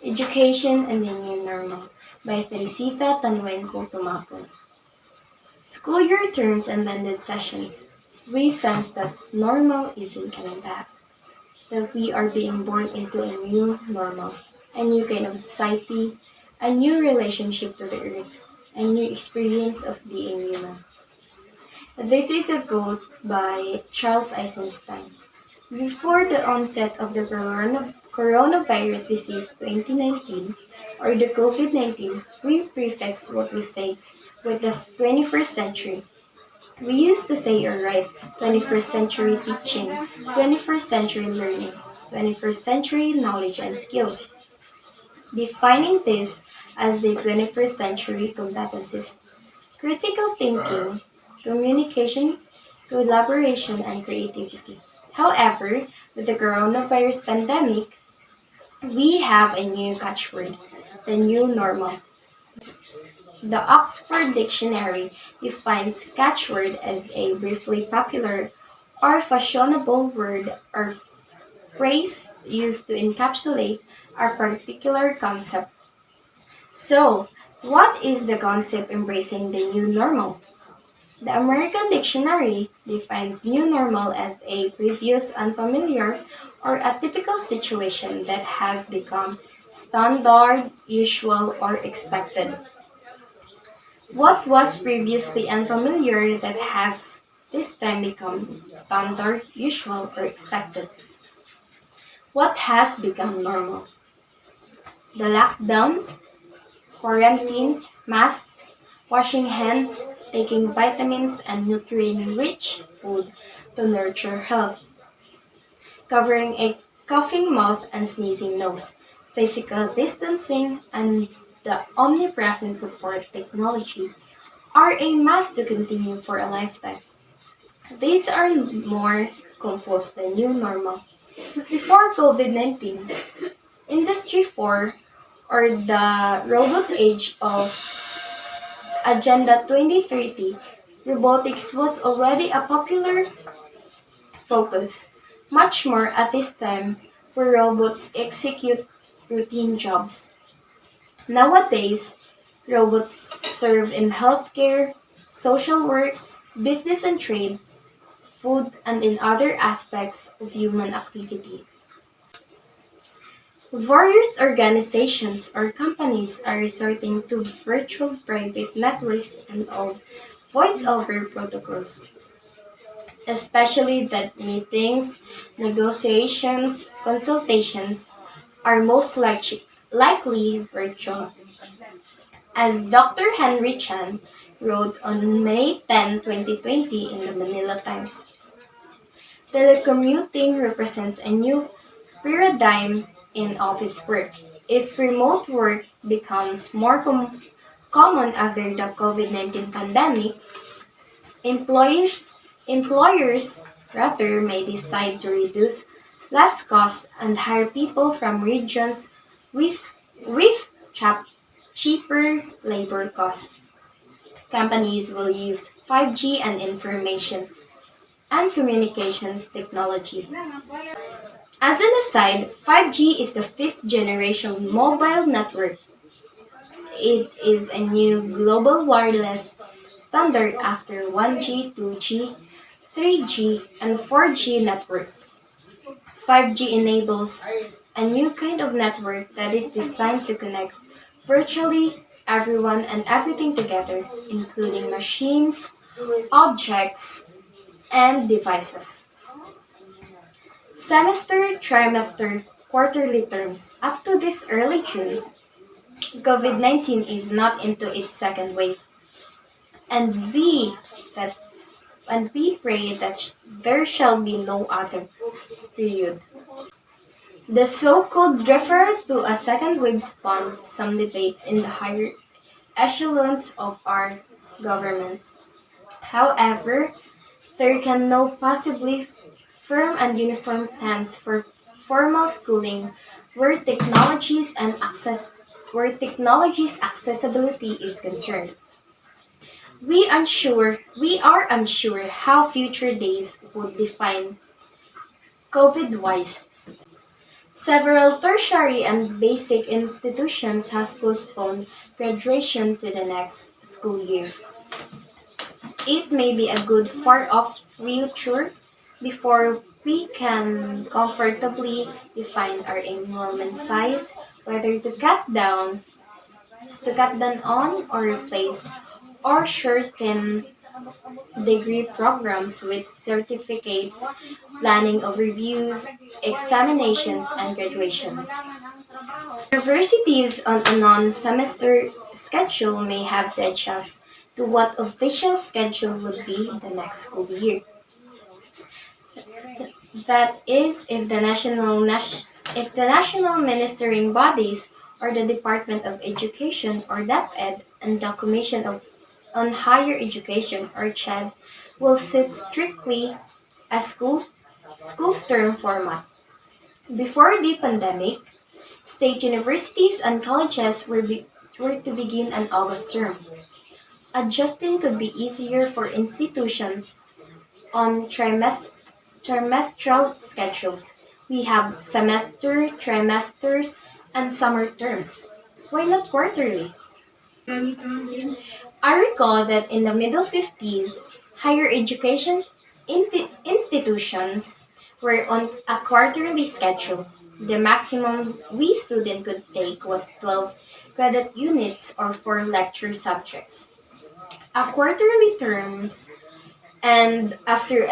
Education and the New Normal by Teresita Tanuenco Tumapon. School year terms and ended sessions. We sense that normal isn't coming back, that we are being born into a new normal, a new kind of society, a new relationship to the earth, a new experience of being human. This is a quote by Charles Eisenstein. Before the onset of the coronavirus disease 2019, or the COVID-19, we prefix what we say with the 21st century. We used to say, alright, 21st century teaching, 21st century learning, 21st century knowledge and skills. Defining this as the 21st century competencies: critical thinking, communication, collaboration, and creativity. However, with the coronavirus pandemic, we have a new catchword, the new normal. The Oxford Dictionary defines catchword as a briefly popular or fashionable word or phrase used to encapsulate a particular concept. So, what is the concept embracing the new normal? The American Dictionary defines new normal as a previous unfamiliar or atypical situation that has become standard, usual, or expected. What was previously unfamiliar that has this time become standard, usual, or expected? What has become normal? The lockdowns, quarantines, masks, washing hands, taking vitamins and nutrient-rich food to nurture health, covering a coughing mouth and sneezing nose, physical distancing, and the omnipresent support technology are a must to continue for a lifetime. These are more composed than new normal. Before COVID-19, Industry 4, or the robot age of Agenda 2030, robotics was already a popular focus, much more at this time where robots execute routine jobs. Nowadays, robots serve in healthcare, social work, business and trade, food, and in other aspects of human activity. Various organizations or companies are resorting to virtual private networks and of voice-over protocols, especially that meetings, negotiations, consultations are most likely virtual. As Dr. Henry Chan wrote on May 10, 2020 in the Manila Times, telecommuting represents a new paradigm in office work. If remote work becomes more common after the COVID-19 pandemic, employers, employers rather may decide to reduce less costs and hire people from regions with, with cheaper labor costs. Companies will use 5G and information and communications technology. As an aside, 5G is the fifth generation mobile network. It is a new global wireless standard after 1G, 2G, 3G, and 4G networks. 5G enables a new kind of network that is designed to connect virtually everyone and everything together, including machines, objects, and devices. Semester, trimester, quarterly terms. Up to this early June, COVID-19 is not into its second wave, and that we pray that there shall be no other period. The so-called refer to a second wave spawned some debates in the higher echelons of our government. However, there can no possibly firm and uniform plans for formal schooling where technology's accessibility is concerned. We are unsure how future days would define COVID-wise. Several tertiary and basic institutions has postponed graduation to the next school year. It may be a good far-off future before we can comfortably define our enrollment size, whether to cut down on or replace or shorten degree programs with certificates, planning overviews, examinations, and graduations. Universities on a non-semester schedule may have to adjust to what official schedule would be the next school year. That is, if the national ministering bodies or the Department of Education or DepEd and the Commission on Higher Education or CHED will sit strictly a school's term format. Before the pandemic, state universities and colleges were to begin an August term. Adjusting could be easier for institutions on trimestral schedules. We have semester, trimesters, and summer terms. Why not quarterly? I recall that in the middle 50s, higher education institutions were on a quarterly schedule. The maximum we student could take was 12 credit units or 4 lecture subjects. A quarterly terms and after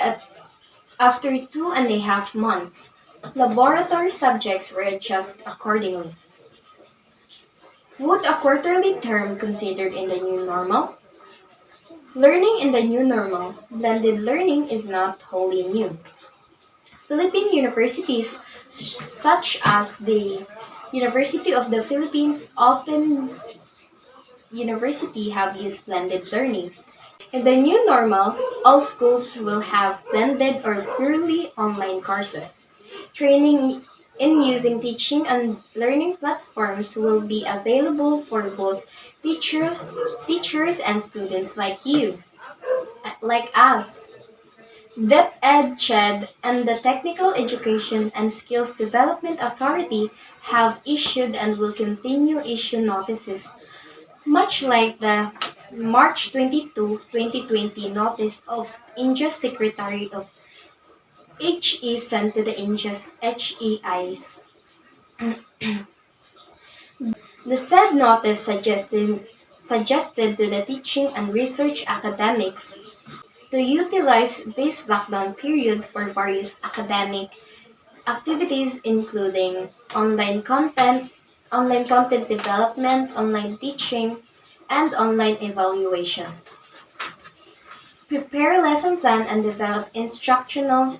2.5 months, laboratory subjects were adjusted accordingly. Would a quarterly term considered in the new normal? Learning in the new normal, blended learning is not wholly new. Philippine universities such as the University of the Philippines Open University have used blended learning. In the new normal, all schools will have blended or purely online courses. Training in using teaching and learning platforms will be available for both teachers and students like us. DepEd, CHED, and the Technical Education and Skills Development Authority have issued and will continue issue notices, much like the March 22, 2020 notice of India's Secretary of HE sent to the India's HEIs. The said notice suggested to the teaching and research academics to utilize this lockdown period for various academic activities including online content development, online teaching, and online evaluation. Prepare lesson plan and develop instructional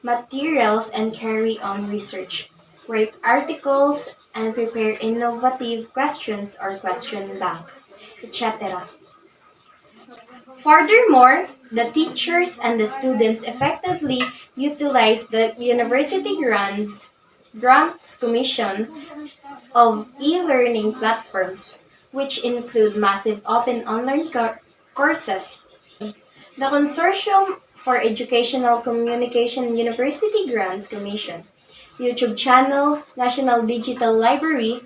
materials and carry on research. Write articles and prepare innovative questions or question bank, etc. Furthermore, the teachers and the students effectively utilize the University Grants Commission of e-learning platforms, which include massive open online courses. The Consortium for Educational Communication University Grants Commission, YouTube channel, National Digital Library,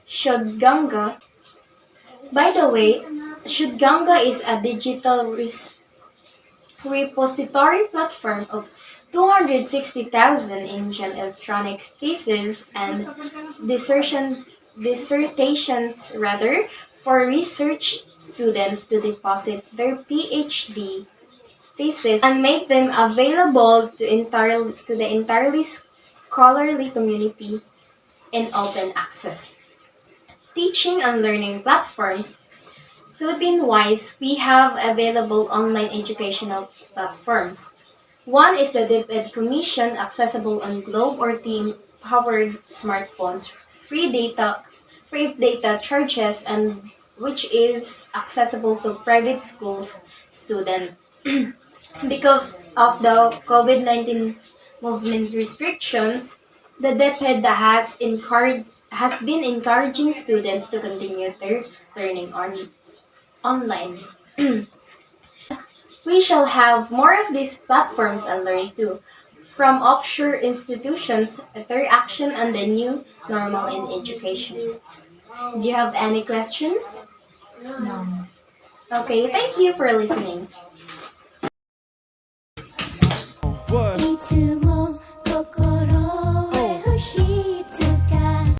Shodganga. By the way, Shodganga is a digital repository platform of 260,000 Indian electronic theses and dissertations for research students to deposit their PhD thesis and make them available to the entirely scholarly community in open access. Teaching and learning platforms. Philippine-wise, we have available online educational platforms. One is the DepEd Commission, accessible on Globe or team-powered smartphones, free data charges, and which is accessible to private schools students. Because of the COVID-19 movement restrictions, the DepEd has been encouraging students to continue their learning online. We shall have more of these platforms and learn too. from offshore institutions, their action on the new normal in education. Do you have any questions? No. Okay, thank you for listening.